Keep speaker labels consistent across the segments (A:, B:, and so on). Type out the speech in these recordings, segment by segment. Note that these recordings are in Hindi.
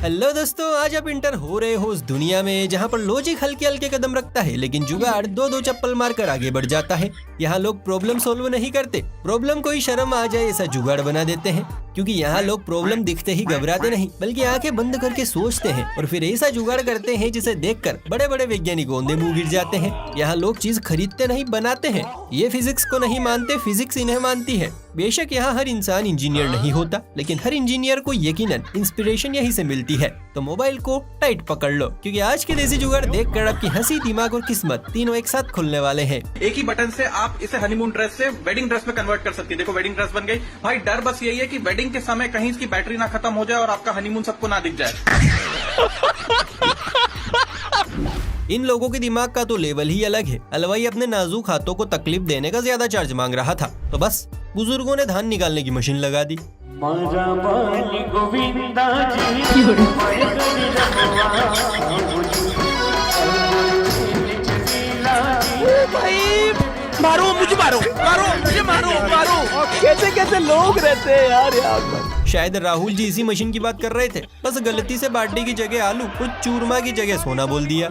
A: हेलो दोस्तों, आज आप इंटर हो रहे हो उस दुनिया में जहाँ पर लॉजिक हल्के हल्के कदम रखता है लेकिन जुगाड़ दो दो चप्पल मारकर आगे बढ़ जाता है। यहाँ लोग प्रॉब्लम सोल्व नहीं करते, प्रॉब्लम को ही शर्म आ जाए ऐसा जुगाड़ बना देते हैं। क्योंकि यहाँ लोग प्रॉब्लम दिखते ही घबराते नहीं बल्कि आंखें बंद करके सोचते हैं और फिर ऐसा जुगाड़ करते हैं जिसे देखकर बड़े बड़े वैज्ञानिक औंधे मुंह गिर जाते हैं। यहाँ लोग चीज खरीदते नहीं बनाते हैं। ये फिजिक्स को नहीं मानते, फिजिक्स इन्हें मानती है। बेशक यहाँ हर इंसान इंजीनियर नहीं होता लेकिन हर इंजीनियर को यकीनन इंस्पिरेशन यहीं से मिलती है। तो मोबाइल को टाइट पकड़ लो क्योंकि आज के देसी जुगाड़ देखकर आपकी हंसी, दिमाग और किस्मत तीनों एक साथ खुलने वाले हैं।
B: एक ही बटन से आप इसे हनीमून ड्रेस से वेडिंग ड्रेस में कन्वर्ट कर सकती है। देखो वेडिंग ड्रेस बन गई। भाई डर बस यही है कि वेडिंग के समय कहीं इसकी बैटरी ना खत्म हो जाए और आपका हनीमून सबको ना दिख जाए।
A: इन लोगों के दिमाग का तो लेवल ही अलग है। हलवाई अपने नाजुक हाथों को तकलीफ देने का ज्यादा चार्ज मांग रहा था तो बस बुजुर्गों ने धान निकालने की मशीन लगा दी।
C: मारो मुझे, मारो मुझे, मारो। कैसे कैसे लोग रहते हैं यार यहाँ पर।
A: शायद राहुल जी इसी मशीन की बात कर रहे थे, बस गलती से बाटी की जगह आलू और चूरमा की जगह सोना बोल दिया।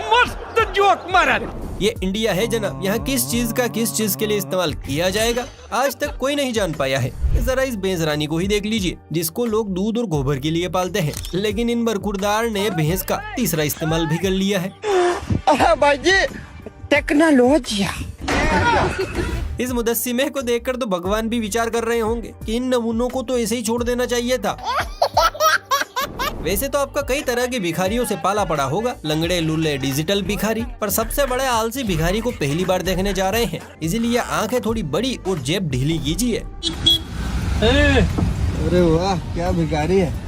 C: मस्त जोक मारा।
A: ये इंडिया है जनाब, यहाँ किस चीज का किस चीज के लिए इस्तेमाल किया जाएगा आज तक कोई नहीं जान पाया है। जरा इस भैंस रानी को ही देख लीजिए जिसको लोग दूध और गोबर के लिए पालते हैं लेकिन इन बरखुरदार ने भैंस का तीसरा इस्तेमाल भी कर लिया है।
C: टेक्नोलॉजी।
A: इस मुदस्सिमे को देखकर तो भगवान भी विचार कर रहे होंगे कि इन नमूनों को तो ऐसे ही छोड़ देना चाहिए था। वैसे तो आपका कई तरह के भिखारियों से पाला पड़ा होगा, लंगड़े लूले डिजिटल भिखारी, पर सबसे बड़े आलसी भिखारी को पहली बार देखने जा रहे हैं, इसलिए आंखें थोड़ी बड़ी और जेब ढीली कीजिए।
D: अरे वाह, क्या भिखारी है।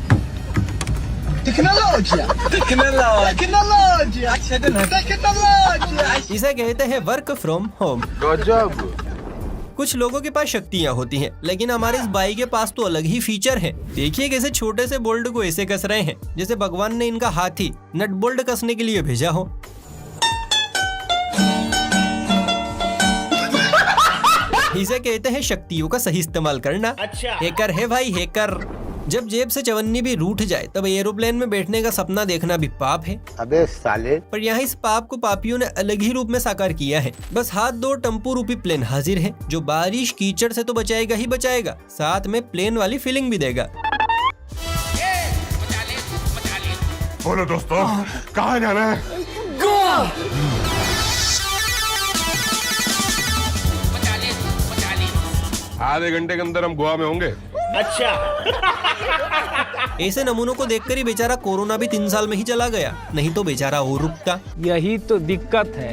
A: इसे कहते हैं वर्क फ्रॉम होम। कुछ लोगों के पास शक्तियाँ होती हैं, लेकिन हमारे इस भाई के पास तो अलग ही फीचर हैं। देखिए कैसे छोटे से बोल्ट को ऐसे कस रहे हैं जैसे भगवान ने इनका हाथी नट बोल्ट कसने के लिए भेजा हो। इसे कहते हैं शक्तियों का सही इस्तेमाल करना।
C: अच्छा।
A: हैकर है भाई, हैकर। जब जेब से चवन्नी भी रूठ जाए तब एरोप्लेन में बैठने का सपना देखना भी पाप है।
D: अबे साले।
A: पर यहाँ इस पाप को पापियों ने अलग ही रूप में साकार किया है। बस हाथ दो टम्पू रूपी प्लेन हाजिर है जो बारिश कीचड़ से तो बचाएगा ही बचाएगा, साथ में प्लेन वाली फीलिंग भी देगा।
E: बोलो दोस्तों, कहाँ जाना है?
C: गोवा।
E: आधे घंटे के अंदर हम गोवा में होंगे।
C: अच्छा।
A: ऐसे नमूनों को देखकर ही बेचारा कोरोना भी 3 साल में ही चला गया, नहीं तो बेचारा और रुकता।
C: यही तो दिक्कत है।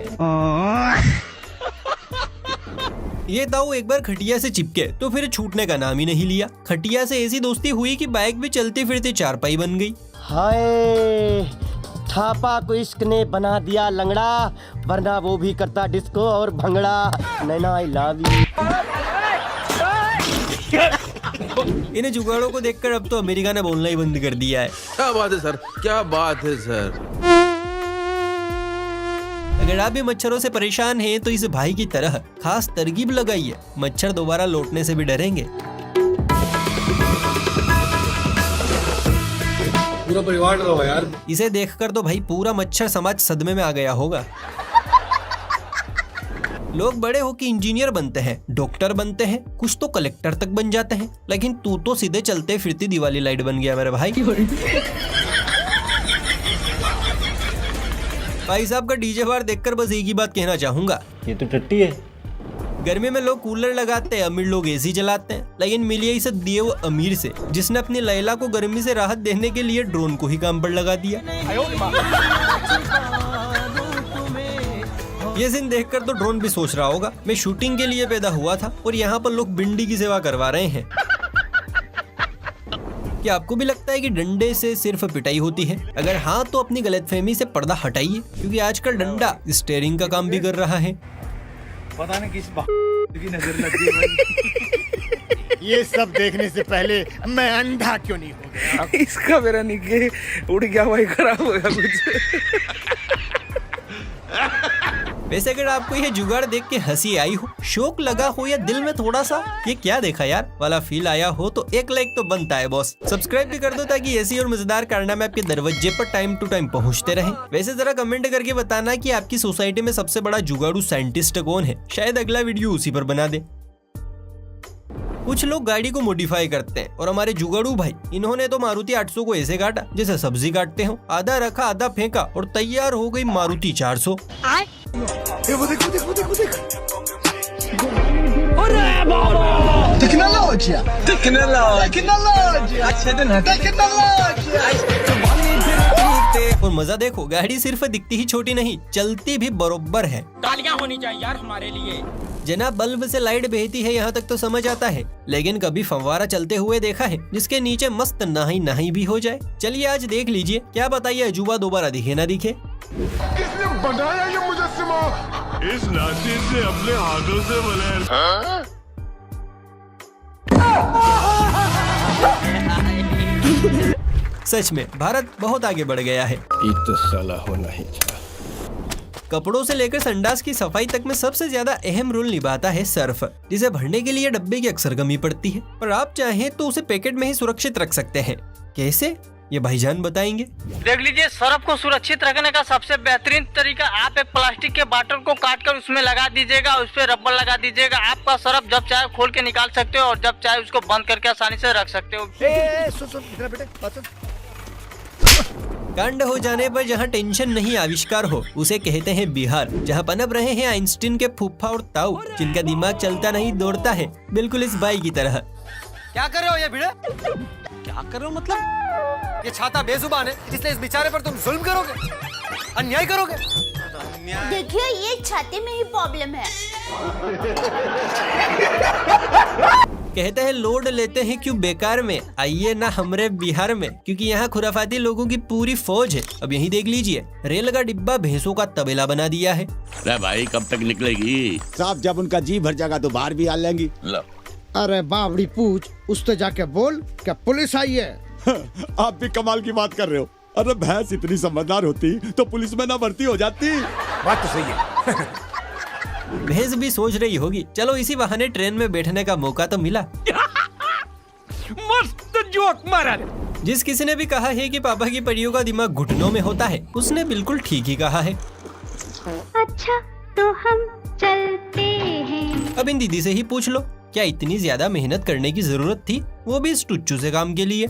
A: ये दाऊ एक बार खटिया से चिपके तो फिर छूटने का नाम ही नहीं लिया। खटिया से ऐसी दोस्ती हुई कि बाइक भी चलती फिरती चारपाई बन गई।
F: हाय, थापा को इश्क ने बना दिया लंगड़ा, वरना वो भी करता डिस्को और भंगड़ा। नैना आई लव यू।
A: इन जुगाड़ों को देखकर अब तो अमेरिका ने बोलना ही बंद कर दिया है।
G: क्या बात है सर, क्या बात है सर।
A: अगर आप भी मच्छरों से परेशान हैं तो इस भाई की तरह खास तरकीब लगाइए, मच्छर दोबारा लौटने से भी डरेंगे।
D: पूरा परिवार डरा हुआ यार।
A: इसे देखकर तो भाई पूरा मच्छर समाज सदमे में आ गया होगा। लोग बड़े होकर इंजीनियर बनते हैं, डॉक्टर बनते हैं, कुछ तो कलेक्टर तक बन जाते हैं, लेकिन तू तो सीधे चलते फिरती दिवाली लाइट बन गया मेरे भाई। भाई साहब का डीजे बार देखकर बस एक ही बात कहना चाहूंगा,
F: ये तो टट्टी है।
A: गर्मी में लोग कूलर लगाते हैं, अमीर लोग एसी चलाते हैं, लेकिन मिलिए इसे दिए वो अमीर से जिसने अपनी लैला को गर्मी से राहत देने के लिए ड्रोन को ही काम पर लगा दिया। ये सीन देखकर तो ड्रोन भी सोच रहा होगा मैं शूटिंग के लिए पैदा हुआ था और यहाँ पर लोग बिंडी की सेवा करवा रहे हैं। क्या आपको भी लगता है कि डंडे से सिर्फ पिटाई होती है? अगर हाँ तो अपनी गलतफहमी से पर्दा हटाइए, क्योंकि आजकल डंडा स्टीयरिंग का काम भी कर रहा है।
D: पता नहीं किस की नजर लग गई। ये सब देखने से पहले मैं अंधा क्यों नहीं हो गया?
G: इसका मेरा निके उड़ गया भाई, खराब हो गया कुछ।
A: वैसे अगर आपको यह जुगाड़ देख के हंसी आई हो, शौक लगा हो या दिल में थोड़ा सा ये क्या देखा यार वाला फील आया हो तो एक लाइक तो बनता है बॉस। सब्सक्राइब भी कर दो ताकि ऐसी और मजेदार कारनामे आपके दरवाजे पर टाइम टू टाइम पहुंचते रहें। वैसे जरा कमेंट करके बताना कि आपकी सोसाइटी में सबसे बड़ा जुगाड़ू साइंटिस्ट कौन है, शायद अगला वीडियो उसी पर बना दे। कुछ लोग गाड़ी को मॉडिफाई करते हैं और हमारे जुगाड़ू भाई इन्होंने तो मारुति 800 को ऐसे काटा जैसे सब्जी काटते हो, आधा रखा आधा फेंका और तैयार हो गई मारुति 400। और मजा देखो, गाड़ी सिर्फ दिखती ही छोटी नहीं, चलती भी बरोबर है।
C: तालियां होनी चाहिए यार हमारे लिए।
A: जना बल्ब से लाइट बहती है यहाँ तक तो समझ आता है, लेकिन कभी फव्वारा चलते हुए देखा है जिसके नीचे मस्त नहाई नहाई भी हो जाए। चलिए आज देख लीजिए, क्या बताइए अजूबा दोबारा दिखे ना दिखे।
E: किसने बनाया ये मुजस्सिमा? इस नासिर से अपने हाथों से बनाया।
A: सच में भारत बहुत आगे बढ़ गया है।
E: तो साला होना ही था।
A: कपड़ों से लेकर संडास की सफाई तक में सबसे ज्यादा अहम रोल निभाता है सर्फ, जिसे भरने के लिए डब्बे की अक्सर कमी पड़ती है, पर आप चाहें तो उसे पैकेट में ही सुरक्षित रख सकते हैं। कैसे, ये भाईजान बताएंगे।
H: देख लीजिए, सर्फ को सुरक्षित रखने का सबसे बेहतरीन तरीका, आप एक प्लास्टिक के बॉटल को काटकर उसमें लगा दीजिएगा, उस पर रबर लगा दीजिएगा। आपका सर्फ जब चाहे खोल के निकाल सकते हो और जब चाहे उसको बंद करके आसानी से रख सकते हो।
A: कांड हो जाने पर जहाँ टेंशन नहीं आविष्कार हो उसे कहते हैं बिहार, जहाँ पनप रहे हैं आइंस्टीन के फूफा और ताऊ, जिनका दिमाग चलता नहीं दौड़ता है, बिल्कुल इस बाई की तरह।
F: क्या कर रहे हो ये भिड़े? क्या कर रहे हो मतलब? ये छाता बेजुबान है, इसलिए इस बेचारे पर तुम जुल्म करोगे, अन्याय करोगे।
I: देखिए, ये छाते में ही प्रॉब्लम है।
A: कहते हैं लोड लेते हैं क्यों बेकार में, आइए ना हमरे बिहार में, क्योंकि यहाँ खुराफाती लोगों की पूरी फौज है। अब यही देख लीजिए, रेल का डिब्बा भैंसों का तबेला बना दिया है।
G: अरे भाई कब तक निकलेगी?
D: साहब जब उनका जी भर जाएगा तो बाहर भी आ लेंगी।
J: अरे बावड़ी पूछ, उससे जाके बोल क्या पुलिस आई है।
D: आप भी कमाल की बात कर रहे हो। अरे भैंस इतनी समझदार होती तो पुलिस में ना भर्ती हो जाती।
J: बात तो सही है।
A: भैंस भी सोच रही होगी, चलो इसी बहाने ट्रेन में बैठने का मौका तो मिला।
C: मस्त जोक मारा।
A: जिस किसी ने भी कहा है कि पापा की परियों का दिमाग घुटनों में होता है, उसने बिल्कुल ठीक ही कहा है।
I: अच्छा, तो हम चलते हैं।
A: अब इन दीदी से ही पूछ लो, क्या इतनी ज्यादा मेहनत करने की जरूरत थी, वो भी इस टुच्चू से काम के लिए।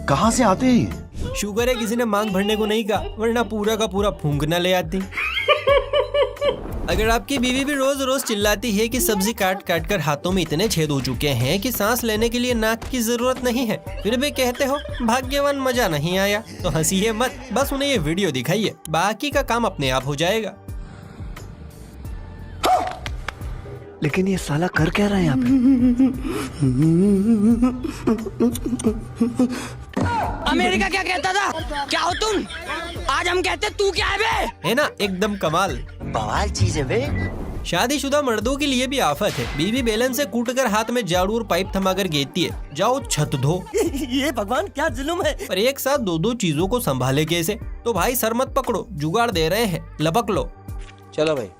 D: कहाँ से आते हैं?
A: शुगर है किसी ने मांग भरने को नहीं कहा, वरना पूरा का पूरा फूंकना ले आती। अगर आपकी बीवी भी रोज रोज चिल्लाती है कि सब्जी काट काट कर हाथों में इतने छेद हो चुके हैं कि सांस लेने के लिए नाक की जरूरत नहीं है, फिर भी कहते हो भाग्यवान मजा नहीं आया, तो हंसीए मत, बस उन्हें ये वीडियो दिखाइए, बाकी का काम अपने आप हो जाएगा।
F: लेकिन ये साला कर क्या रहा है यहाँ पे?
C: अमेरिका क्या कहता था? क्या हो तुम? आज हम कहते तू क्या है बे?
A: है ना एकदम कमाल,
F: बवाल चीज है बे।
A: शादीशुदा मर्दों के लिए भी आफत है। बीवी बेलन से कूटकर हाथ में झाड़ू और पाइप थमाकर कहती है, जाओ छत धो।
F: ये भगवान क्या जुल्म है।
A: पर एक साथ दो दो चीजों को संभाले कैसे? तो भाई सर मत पकड़ो, जुगाड़ दे रहे हैं, लपक लो।
F: चलो भाई।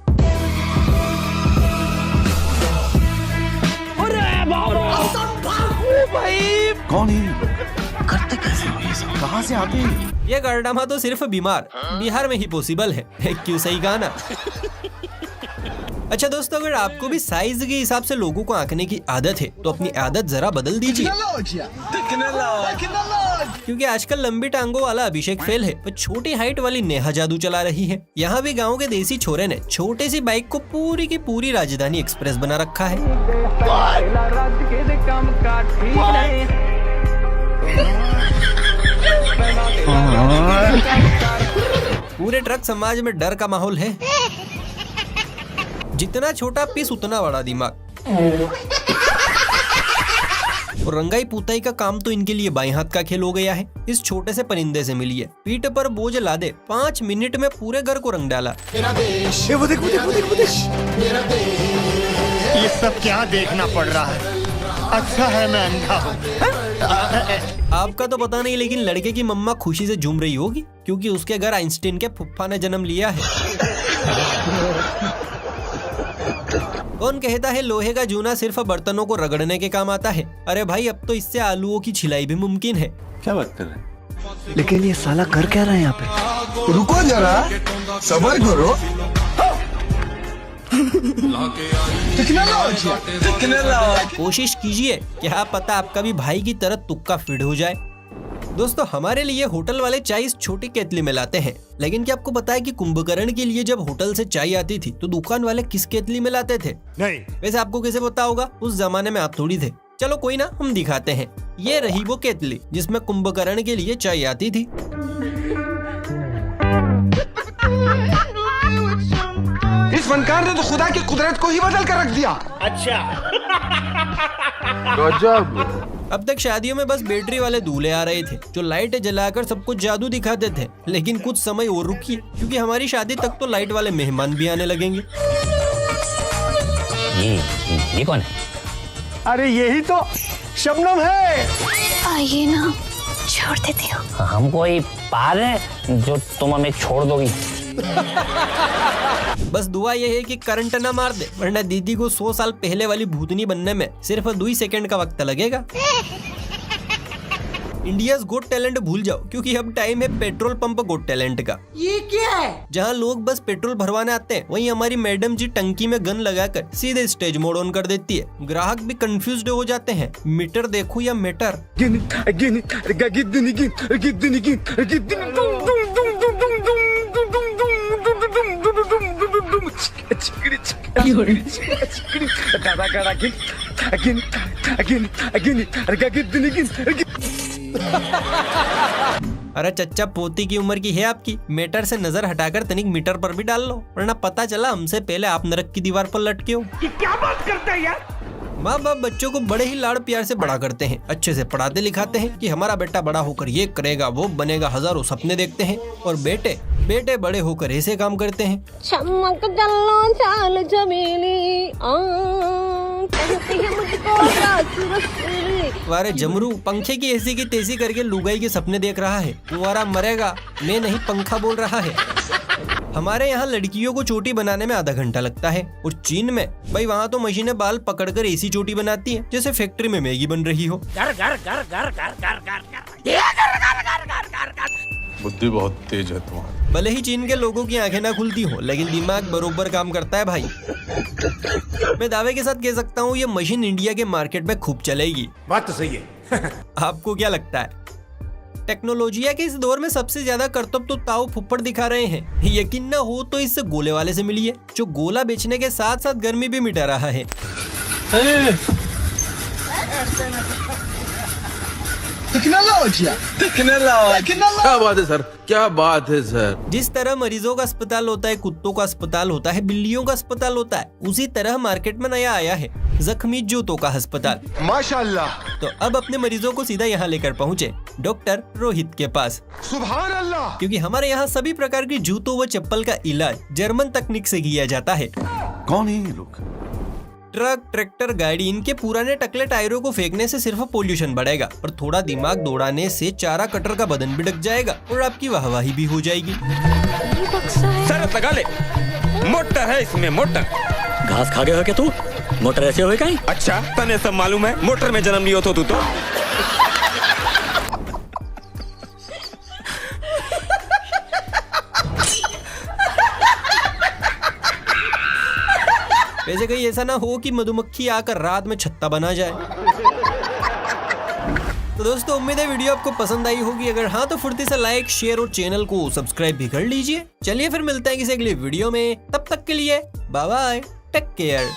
C: भाई
D: कौन है? करते कैसे हो ये सब? कहाँ से आते हैं?
A: ये कारनामा तो सिर्फ बीमार बिहार में ही पॉसिबल है। क्यों, सही कहा ना? अच्छा दोस्तों, अगर आपको भी साइज के हिसाब से लोगों को आंकने की आदत है तो अपनी आदत जरा बदल दीजिए, क्योंकि आजकल लंबी टांगों वाला अभिषेक फेल है, पर छोटी हाइट वाली नेहा जादू चला रही है। यहाँ भी गांव के देसी छोरे ने छोटी सी बाइक को पूरी की पूरी राजधानी एक्सप्रेस बना रखा है। पूरे ट्रक समाज में डर का माहौल है। जितना छोटा पीस उतना बड़ा दिमाग। और रंगाई पुताई का काम तो इनके लिए बाएं हाथ का खेल हो गया है। इस छोटे से परिंदे से मिलिए, पीठ पर बोझ लादे, 5 मिनट में पूरे घर को रंग डाला।
D: वो देख।
J: ये सब क्या देखना पड़ रहा है? अच्छा है मैं अंधा हूँ।
A: आपका तो पता नहीं, लेकिन लड़के की मम्मा खुशी से झूम रही होगी क्योंकि उसके घर आइंस्टीन के फुफ्फा ने जन्म लिया है। कौन कहता है लोहे का जूना सिर्फ बर्तनों को रगड़ने के काम आता है? अरे भाई, अब तो इससे आलूओं की छिलाई भी मुमकिन है।
C: क्या बात कर रहे हैं? लेकिन ये साला कर क्या रहा है यहाँ पे?
E: रुको जरा, सबर करो।
A: कोशिश कीजिए, क्या पता आपका भी भाई की तरह तुक्का फिट हो जाए। दोस्तों, हमारे लिए होटल वाले चाय इस छोटी केतली में लाते हैं, लेकिन क्या आपको पता है कि कुंभकर्ण के लिए जब होटल से चाय आती थी तो दुकान वाले किस केतली में लाते थे?
D: नहीं।
A: वैसे आपको कैसे पता होगा? उस जमाने में आप थोड़ी थे। चलो कोई ना, हम दिखाते हैं। ये रही वो केतली जिसमें कुंभकर्ण के लिए चाय आती थी।
E: इस फनकार ने तो खुदा की कुदरत को ही बदल कर रख दिया।
J: अच्छा।
E: गजब।
A: अब तक शादियों में बस बैटरी वाले दूल्हे आ रहे थे जो लाइटें जलाकर सबको जादू दिखाते थे, लेकिन कुछ समय और रुकिए क्योंकि हमारी शादी तक तो लाइट वाले मेहमान भी आने लगेंगे।
H: ये कौन है?
C: अरे यही तो शबनम है।
I: आइए ना, छोड़ देती हूँ।
H: हम कोई पार है जो तुम हमें छोड़ दोगी?
A: बस दुआ ये है कि करंट ना मार दे, वरना दीदी को 100 साल पहले वाली भूतनी बनने में सिर्फ 2 सेकंड का वक्त लगेगा। इंडियाज गोट टैलेंट भूल जाओ क्योंकि अब टाइम है पेट्रोल पंप गोट टैलेंट का।
J: ये क्या है?
A: जहाँ लोग बस पेट्रोल भरवाने आते हैं, वहीं हमारी मैडम जी टंकी में गन लगाकर सीधे स्टेज मोड ऑन कर देती है। ग्राहक भी कंफ्यूज्ड हो जाते हैं, मीटर देखूं या मीटर। अरे चच्चा, पोती की उम्र की है आपकी, मीटर से नजर हटाकर तनिक मीटर पर भी डाल लो, वरना पता चला हमसे पहले आप नरक की दीवार पर लटके हो।
C: ये क्या बात करता है यार?
A: माँ बाप बच्चों को बड़े ही लाड़ प्यार से बड़ा करते हैं, अच्छे से पढ़ाते लिखाते हैं कि हमारा बेटा बड़ा होकर ये करेगा वो बनेगा, हजारों सपने देखते हैं, और बेटे बड़े होकर ऐसे काम करते हैं।
I: चमक जल्लो चाल चमेली कहती है मुझको
A: वारे जमरू, पंखे की ऐसी की तेजी करके लुगाई के सपने देख रहा है। कुंवारा मरेगा, मैं नहीं पंखा बोल रहा है। हमारे यहाँ लड़कियों को चोटी बनाने में आधा घंटा लगता है, और चीन में भाई वहाँ तो मशीनें बाल पकड़कर ऐसी चोटी बनाती हैं जैसे फैक्ट्री में मैगी बन रही हो।
E: बुद्धि बहुत तेज है तुम्हारी।
A: भले ही चीन के लोगों की आंखें ना खुलती हो, लेकिन दिमाग बरोबर काम करता है भाई। मैं दावे के साथ कह सकता हूँ ये मशीन इंडिया के मार्केट में खूब चलेगी।
D: बात तो सही है।
A: आपको क्या लगता है? टेक्नोलॉजिया के इस दौर में सबसे ज्यादा करतब तो ताऊ फुप्पड़ दिखा रहे हैं। यकीन न हो तो इससे गोले वाले से मिलिए, जो गोला बेचने के साथ साथ गर्मी भी मिटा रहा है।
C: क्या बात है सर, क्या बात है सर।
A: जिस तरह मरीजों का अस्पताल होता है, कुत्तों का अस्पताल होता है, बिल्लियों का अस्पताल होता है, उसी तरह मार्केट में नया आया है जख्मी जूतों का अस्पताल।
E: माशाल्लाह।
A: तो अब अपने मरीजों को सीधा यहाँ लेकर पहुँचे डॉक्टर रोहित के पास।
E: सुभान अल्लाह।
A: क्योंकि हमारे यहाँ सभी प्रकार की जूतों व चप्पल का इलाज जर्मन तकनीक से किया जाता है।
C: कौन है ये लोग?
A: ट्रक, ट्रैक्टर, गाड़ी, इनके पुराने टकले टायरों को फेंकने से सिर्फ पोल्यूशन बढ़ेगा, और थोड़ा दिमाग दौड़ाने से चारा कटर का बदन भी ढक जाएगा और आपकी वाहवाही भी हो जाएगी।
C: शरत लगा ले, मोटर है इसमें, मोटर।
H: घास खा गया हो क्या तू? मोटर ऐसे हुए कहीं?
C: अच्छा, तने सब मालूम है, मोटर में जन्म लियो तो तू तो।
A: वैसे कहीं ऐसा ना हो कि मधुमक्खी आकर रात में छत्ता बना जाए। तो दोस्तों, उम्मीद है वीडियो आपको पसंद आई होगी। अगर हाँ तो फुर्ती से लाइक, शेयर और चैनल को सब्सक्राइब भी कर लीजिए। चलिए फिर मिलते हैं किसी अगले वीडियो में, तब तक के लिए बाय बाय, टेक केयर।